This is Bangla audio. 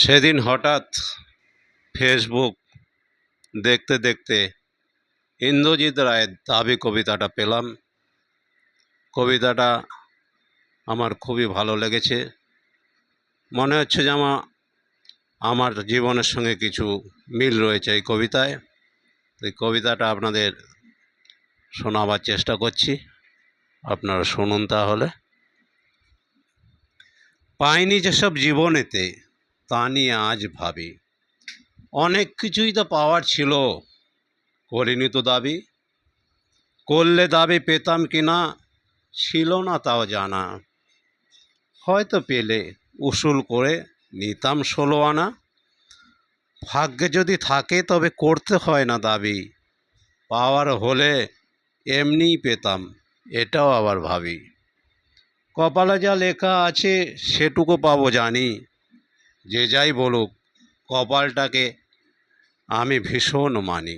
সেদিন হঠাৎ ফেসবুক দেখতে দেখতে ইন্দ্রজিৎ রায়ের দাবি কবিতাটা পেলাম। কবিতাটা আমার খুবই ভালো লেগেছে। মনে হচ্ছে যে আমার জীবনের সঙ্গে কিছু মিল রয়েছে এই কবিতায়। এই কবিতাটা আপনাদের শোনাবার চেষ্টা করছি, আপনারা শুনুন তাহলে। পাইনি যেসব জীবনেতে তা নিয়ে আজ ভাবি, অনেক কিছুই তো পাওয়ার ছিল, করিনি তো দাবি। করলে দাবি পেতাম কি না ছিল না তাও জানা, হয়তো পেলে উসুল করে নিতাম 16 আনা। ভাগ্যে যদি থাকে তবে করতে হয় না দাবি, পাওয়ার হলে এমনিই পেতাম এটাও আবার ভাবি। কপালে যা লেখা আছে সেটুকু পাবো জানি, যে যাই বলুক কপালটাকে আমি ভীষণ মানি।